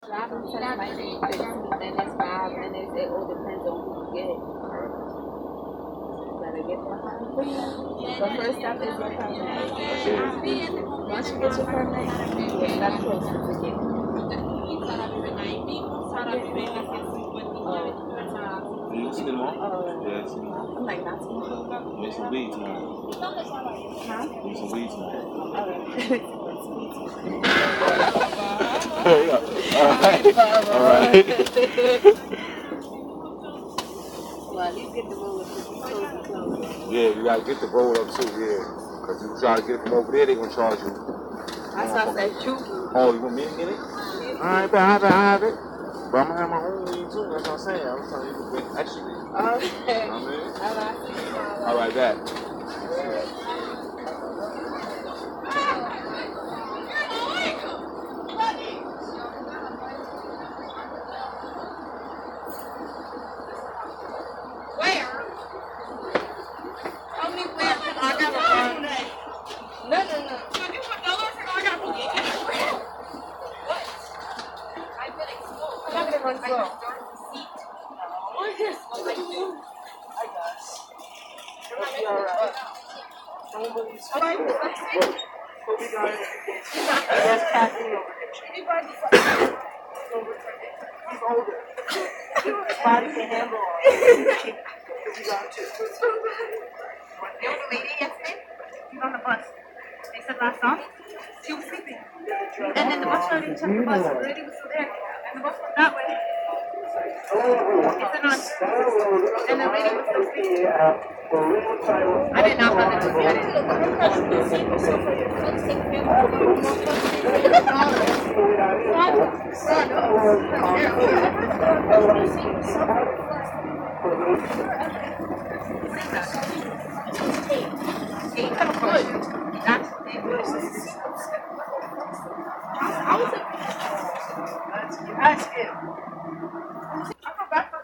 Driving test might be 15 minutes, 5 minutes. It all depends on who you get. You better get behind. The first step is your permit. Once you get your permit, you're not close to get. You see them all? Yeah, I see them. I'm like, not tomorrow. Make some weed tomorrow. Huh? Make some weed tomorrow. All right. Well, at least get the roll up. Yeah, you gotta get the roll up too, yeah. Because you try to get it from over there, they're gonna charge you. That's why I said you. Oh, you want me to get it? Alright, I have it. But I'm gonna have my own weed too, that's what I'm saying. I was telling you to bring extra weed. Okay. You know what I mean? Alright. Alright, that. Body can handle it. We got two. There was a lady yesterday. She was on the bus. They said last song. She was sleeping. And then the bus driver didn't check the bus. The lady was still there. And the bus went that way. It's an on. And the lady was still sleeping. I did not know that was the That's it. I come back for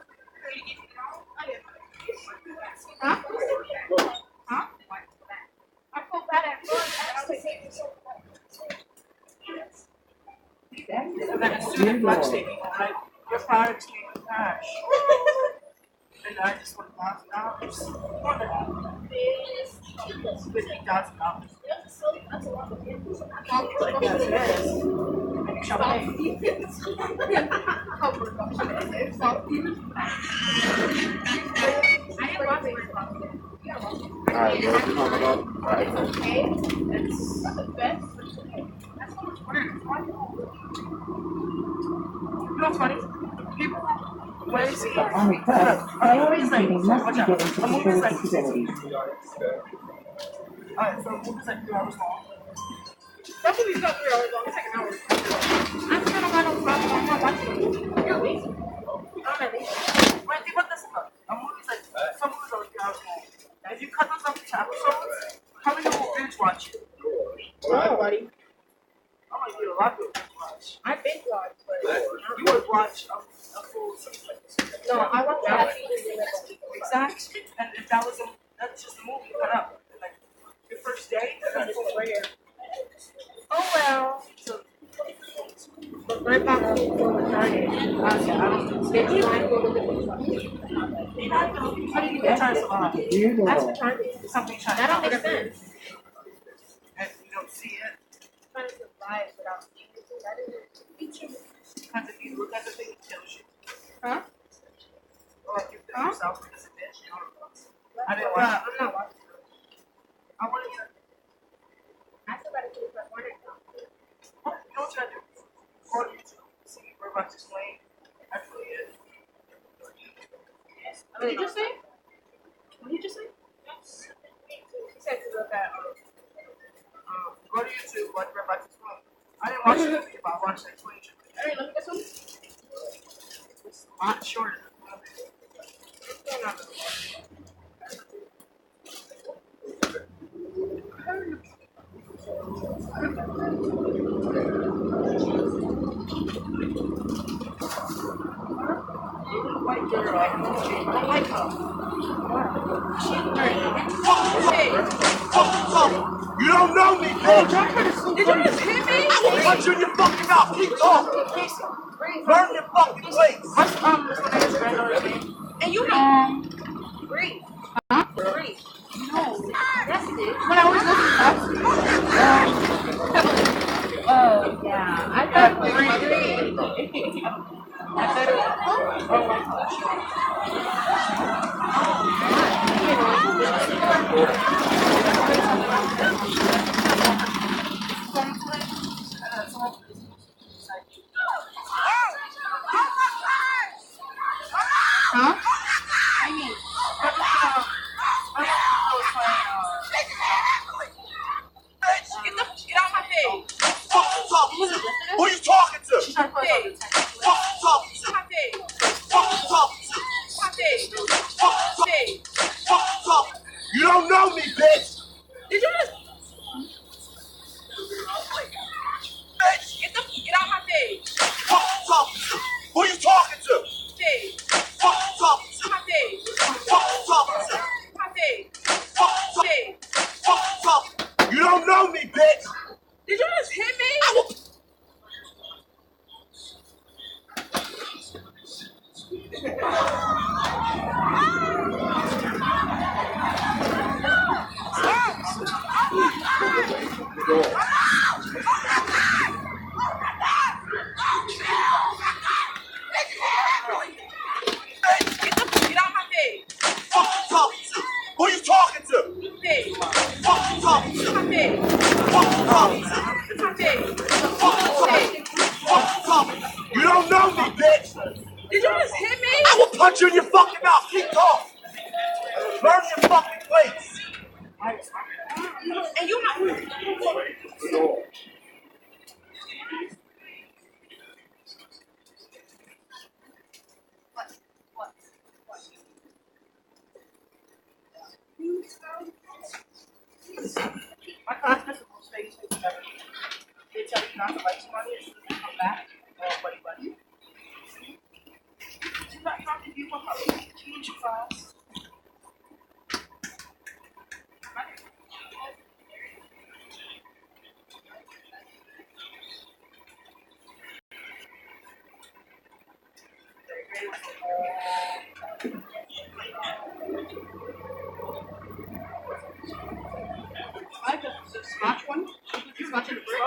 huh? Huh? I feel bad at and then as soon as lunch they came home, your products came in cash. And I just went $1,000. More than $50,000. Alright, bro. Alright. It's the best. That's so much work. You know what's funny? People, when they see I'm always like, watch out. I'm always like, alright, so movies like 3 hours long. Some movies not 3 hours long, it's like an hour. I'm trying to run on problem, I'm not watching it. You're lazy. I'm not lazy. When they put this up, a movie's like, some movies are like 3 hours long. And if you cut those up into episodes, how many will binge watch it? Oh, buddy. I might do a lot of binge watch. I binge watch, but You would watch a full season. no, I watch that. Exactly. And if that was that's just a movie put up. Like your first day, that's rare. Oh well. So But right back to the Friday. I don't Did you mind go to the beach? I didn't get time to lie. That's the time. Something trying That don't to make sense. and you don't see it. Trying to survive without seeing it. That isn't. Because if you look at the thing, it tells you. Huh? Or if you feel yourself as a bitch, you know. I didn't watch I'm not watching it. I want to get I still gotta do that one now. you know what you gotta do? Go to YouTube. See we're about to explain. Actually it. What did you just say? What did you just say? He said to look at. Go to YouTube, watch we're about to explain. I didn't watch it, but I watched the explanation. Alright, look at this one. It's a lot shorter. White girl, I don't like her. You don't know me, bitch! Did you just hit me? I will punch you in your fucking mouth! Keep talking! Learn your fucking place. What's Mr. Granddaughter's name? And you know, Bree. Huh? Bree. No. Yes, it is. When I was listening to yeah. I thought it was Bree. I thought it was. Oh my gosh. Huh? I mean, Get out my face. Who you talking to? She's trying to put us on the text. Fuck you talking to? My face. Fuck you talking to? My face. Fuck you talking. You don't know me, bitch. Did you just? Bitch, get out my face. Fuck you talking to? Who you talking to? Face. Fuck you talking to? My face. Fuck you talking to? My face. Fuck you talking. Fuck you talking. You don't know me, bitch. Did you just hit me? Get out my face. Fuck you talking to? Who you talking to? Face. Fuck you talking to? My face. Fuck you talking to? My face. Fuck you talking. Fuck you talking. You don't know me, bitch. Did you just hit me? I will punch you in your fucking mouth. Keep talking. Learn your fucking place. And you know. My class principal say you should never. They tell you not to write somebody as soon as you come back. Buddy. She's not talking to you for her. Teach class. I like the scotch one. You scotch in the brick.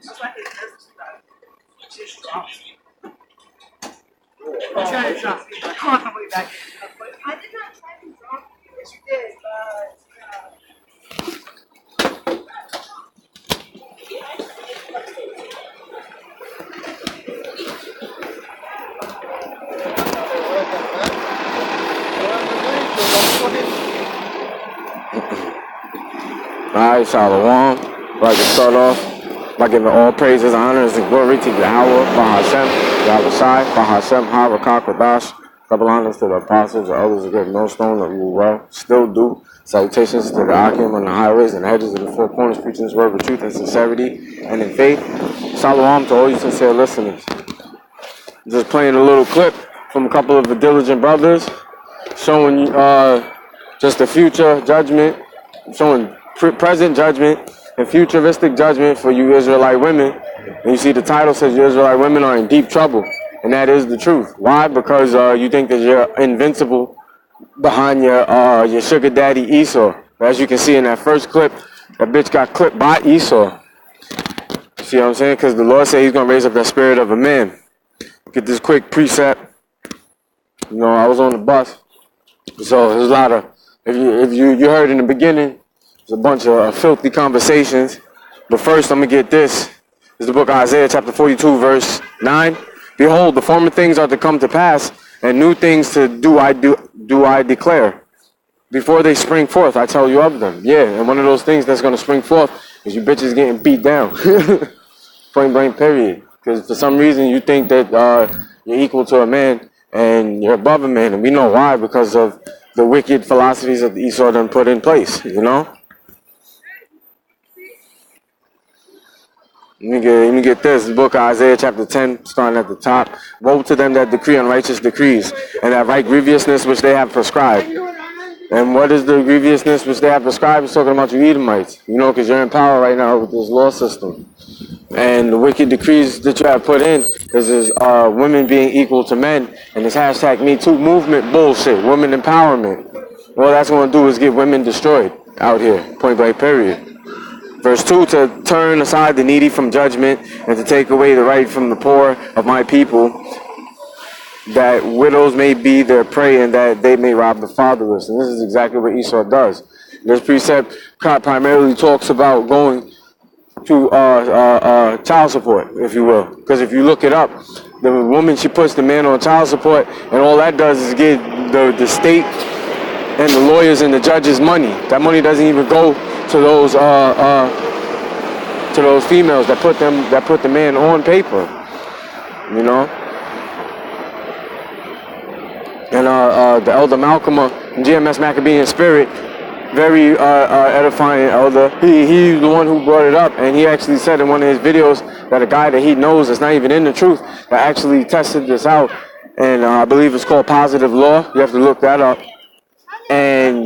That's why I hate this stuff. It's strong. I'm trying to drop you. Come on, way back. I did not try to drop you. Yes, you did. Alright, Shalom. I'd like to start off by giving all praises, honors, and glory to Yahweh, Bahashem, Yahweh Shai, Bahashem, Harakak, Radash. Double honors to the apostles, the elders of Great Millstone that rule well, still do. Salutations to the Akim on the highways and hedges of the four corners, preaching this word with truth and sincerity and in faith. Shalom to all you sincere listeners. Just playing a little clip from a couple of the diligent brothers, showing just the future judgment, showing present judgment and futuristic judgment for you Israelite women. And you see the title says you Israelite women are in deep trouble. And that is the truth. Why? Because you think that you're invincible behind your sugar daddy Esau. As you can see in that first clip, that bitch got clipped by Esau. See what I'm saying? Because the Lord said he's going to raise up that spirit of a man. Get this quick precept. You know, I was on the bus. So there's a lot of, if you heard in the beginning, there's a bunch of filthy conversations. But first, I'm going to get this. This is the book of Isaiah, chapter 42, verse 9. Behold, the former things are to come to pass, and new things do I declare. Before they spring forth, I tell you of them. Yeah, and one of those things that's going to spring forth is you bitches getting beat down. Point blank, period. Because for some reason you think that you're equal to a man and you're above a man. And we know why, because of the wicked philosophies that Esau done put in place, you know? Let me get this. The book of Isaiah chapter 10, starting at the top. Woe to them that decree unrighteous decrees, and that write grievousness which they have prescribed. And what is the grievousness which they have prescribed? It's talking about you Edomites, you know, because you're in power right now with this law system. And the wicked decrees that you have put in is women being equal to men. And this hashtag Me Too movement bullshit, women empowerment. All that's going to do is get women destroyed out here, point blank period. Verse 2, to turn aside the needy from judgment and to take away the right from the poor of my people, that widows may be their prey and that they may rob the fatherless. And this is exactly what Esau does. This precept primarily talks about going to child support, if you will. Because if you look it up, the woman, she puts the man on child support, and all that does is get the state and the lawyers and the judges money. That money doesn't even go to those females that put the man on paper, you know. And the elder Malcolm, GMS Maccabean spirit, very edifying elder. He's the one who brought it up, and he actually said in one of his videos that a guy that he knows that's not even in the truth that actually tested this out, and I believe it's called Positive Law. You have to look that up. And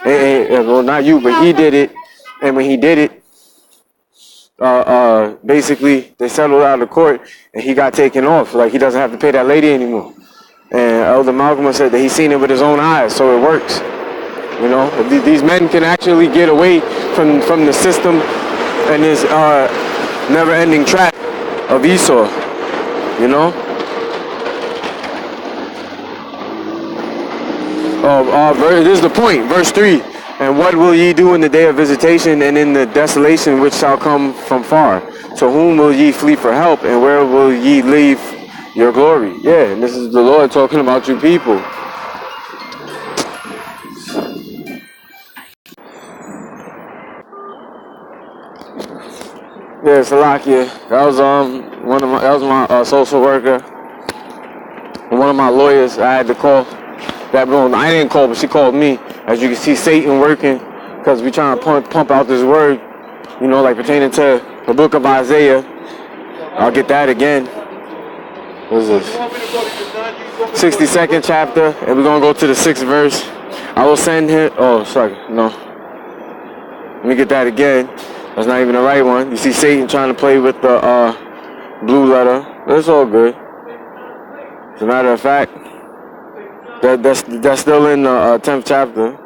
well, not you, but he did it, and when he did it, basically they settled out of court, and he got taken off. Like, he doesn't have to pay that lady anymore. And Elder Malcolm said that he's seen it with his own eyes, so it works. You know, these men can actually get away from the system and this never-ending trap of Esau. You know. This is the point, verse 3. And what will ye do in the day of visitation and in the desolation which shall come from far? To whom will ye flee for help, and where will ye leave your glory? Yeah, and this is the Lord talking about you people. Yeah, Salakia. That was my social worker, one of my lawyers. I had to call that room. I didn't call, but she called me. As you can see, Satan working, because we trying to pump out this word, you know, like pertaining to the book of Isaiah. I'll get that again. What is this? 62nd chapter, and we're gonna go to the 6th verse. I will send him. Oh, sorry, no. Let me get that again. That's not even the right one. You see Satan trying to play with the blue letter. That's all good. As a matter of fact, that's still in the 10th chapter,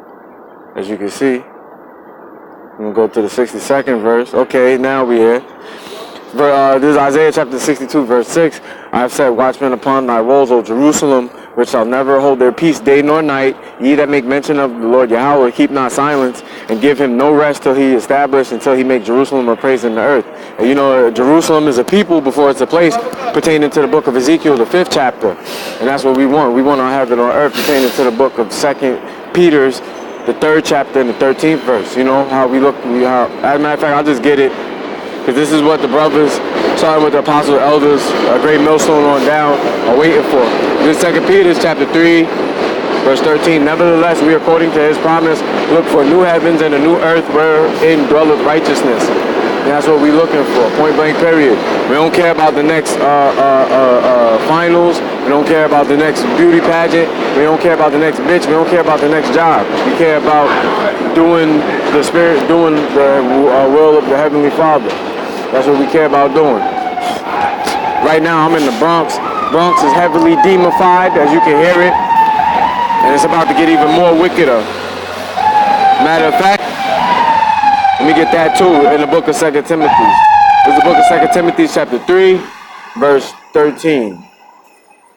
as you can see. I'm gonna go to the 62nd verse. Okay, now we're here. This is Isaiah chapter 62, verse 6. I have set watchmen upon thy walls, O Jerusalem, which shall never hold their peace day nor night. Ye that make mention of the Lord Yahweh, keep not silence, and give him no rest till he establish, until he make Jerusalem a praise in the earth. And you know, Jerusalem is a people before it's a place, pertaining to the book of Ezekiel, the 5th chapter. And that's what we want. We want to have it on earth, pertaining to the book of 2 Peter's, the 3rd chapter and the 13th verse. You know, how we look, as a matter of fact, I'll just get it. Because this is what the brothers, starting with the apostle elders, a great millstone on down, are waiting for. This is 2 Peter chapter 3, verse 13. Nevertheless, we, according to his promise, look for new heavens and a new earth wherein dwelleth righteousness. And that's what we're looking for, point blank period. We don't care about the next finals. We don't care about the next beauty pageant. We don't care about the next bitch. We don't care about the next job. We care about doing the spirit, doing the will of the Heavenly Father. That's what we care about doing. Right now, I'm in the Bronx. Bronx is heavily demonified, as you can hear it. And it's about to get even more wickeder. Matter of fact, let me get that too in the book of 2 Timothy. This is the book of 2 Timothy, chapter 3, verse 13.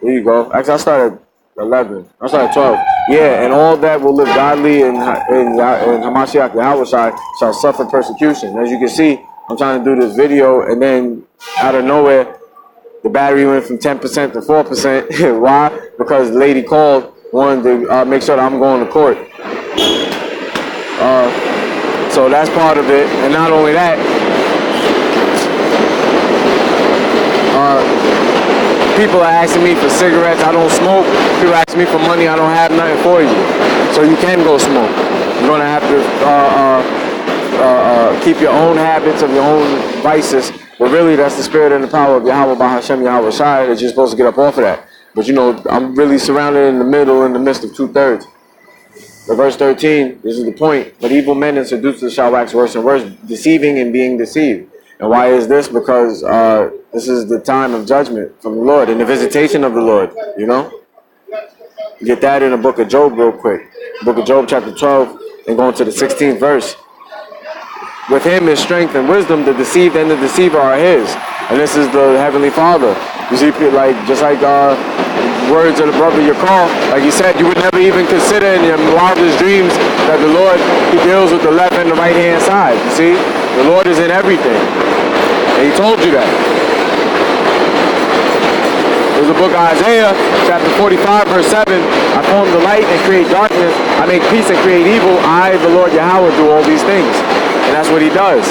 There you go. Actually, I started 11. I started 12. Yeah, and all that will live godly in Hamashiach Yahushua shall suffer persecution. As you can see, I'm trying to do this video, and then out of nowhere, the battery went from 10% to 4%. Why? Because the lady called, wanted to make sure that I'm going to court. So that's part of it. And not only that, people are asking me for cigarettes. I don't smoke. People ask me for money. I don't have nothing for you. So you can go smoke. You're going to have to keep your own habits of your own vices, but really that's the spirit and the power of Yahweh Bahashem Yahweh Shai that you're supposed to get up off of that. But you know, I'm really surrounded in the middle, in the midst of 2/3. The verse 13, this is the point. But evil men and seducers shall wax worse and worse, deceiving and being deceived. And why is this? Because this is the time of judgment from the Lord and the visitation of the Lord, you know? Get that in the book of Job real quick. Book of Job chapter 12 and going to the 16th verse. With him is strength and wisdom, the deceived and the deceiver are his. And this is the Heavenly Father. You see, like just like words of the brother your call, like he said, you would never even consider in your wildest dreams that the Lord, he deals with the left and the right hand side. You see, the Lord is in everything. And he told you that. There's the book of Isaiah, chapter 45, verse 7. I form the light and create darkness. I make peace and create evil. I, the Lord Yahweh, do all these things. And that's what he does.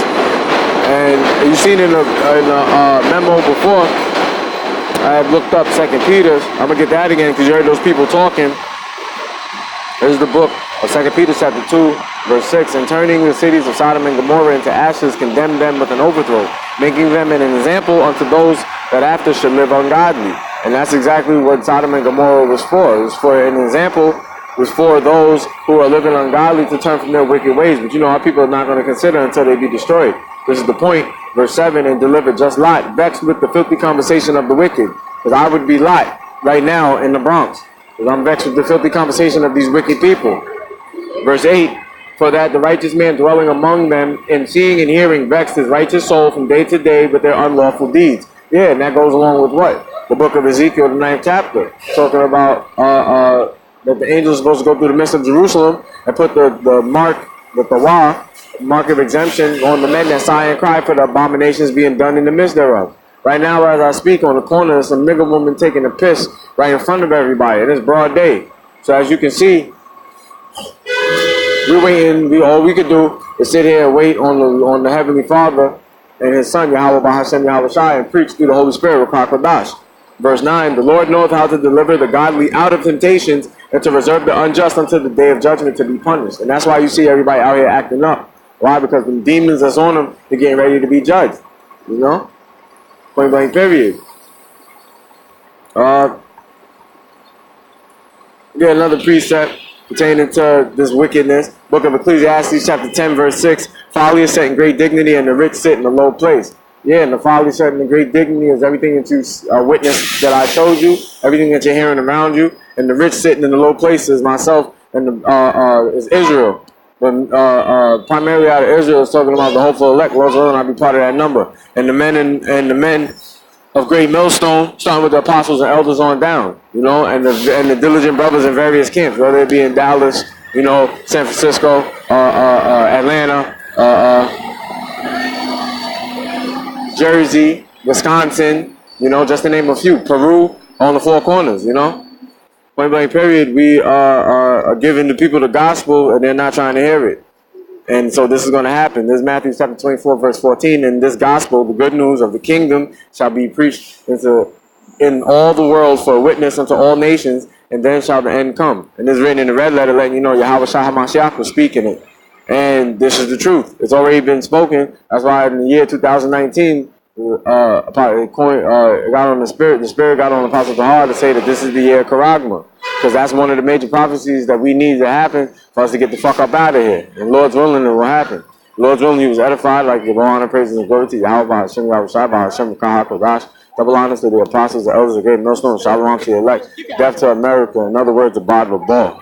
And you've seen in the memo before, I had looked up 2 Peter. I'm going to get that again because you heard those people talking. There's the book of 2 Peter chapter 2, verse 6. And turning the cities of Sodom and Gomorrah into ashes, condemned them with an overthrow, making them an example unto those that after should live ungodly. And that's exactly what Sodom and Gomorrah was for. It was for an example, was for those who are living ungodly to turn from their wicked ways. But you know, our people are not going to consider until they be destroyed. This is the point. Verse 7, and deliver just Lot, vexed with the filthy conversation of the wicked. Because I would be Lot right now in the Bronx. Because I'm vexed with the filthy conversation of these wicked people. Verse 8, for that the righteous man dwelling among them, in seeing and hearing, vexed his righteous soul from day to day with their unlawful deeds. Yeah, and that goes along with what? The book of Ezekiel, the 9th chapter, talking about that the angels are supposed to go through the midst of Jerusalem and put the mark, the tawah, mark of exemption on the men that sigh and cry for the abominations being done in the midst thereof. Right now, as I speak, on the corner, there's some nigger woman taking a piss right in front of everybody. It is broad day. So as you can see, we're waiting. All we could do is sit here and wait on the Heavenly Father and his Son, Yahweh Bahashem Yahweh Shai, and preach through the Holy Spirit with Kwadash. Verse 9, the Lord knoweth how to deliver the godly out of temptations and to reserve the unjust until the day of judgment to be punished. And that's why you see everybody out here acting up. Why? Because the demons that's on them, they're getting ready to be judged. You know? Point blank period. Get another precept pertaining to this wickedness. Book of Ecclesiastes chapter 10 verse 6. Folly is set in great dignity and the rich sit in a low place. Yeah, and the folly set in great dignity is everything that you witnessed that I showed you, everything that you're hearing around you, and the rich sitting in the low places, myself, and is Israel. But primarily out of Israel is talking about the hopeful elect. Lord's willing, I'll be part of that number. And the men of great millstone, starting with the apostles and elders on down, you know, and the diligent brothers in various camps, whether it be in Dallas, you know, San Francisco, Atlanta, Jersey, Wisconsin, you know, just to name a few. Peru, on the four corners, you know. Point blank period, we are giving the people the gospel and they're not trying to hear it. And so this is going to happen. This is Matthew chapter 24, verse 14. And this gospel, the good news of the kingdom, shall be preached in all the world for a witness unto all nations, and then shall the end come. And this is written in the red letter, letting you know Yahweh Shah HaMashiach was speaking it. And this is the truth. It's already been spoken. That's why in the year 2019, it got on the Spirit got on the Apostle Tahar to say that this is the year of Karagma. Because that's one of the major prophecies that we need to happen for us to get the fuck up out of here. And Lord's willing, it will happen. Lord's willing, he was edified, like the honor, praises, and glory to Yahweh, Hashem, Yahweh Shai, Hashem, Kodash. Double honors to the apostles, the elders, the great millstone, shalom to the elect, death to America. In other words, the bottom of the ball.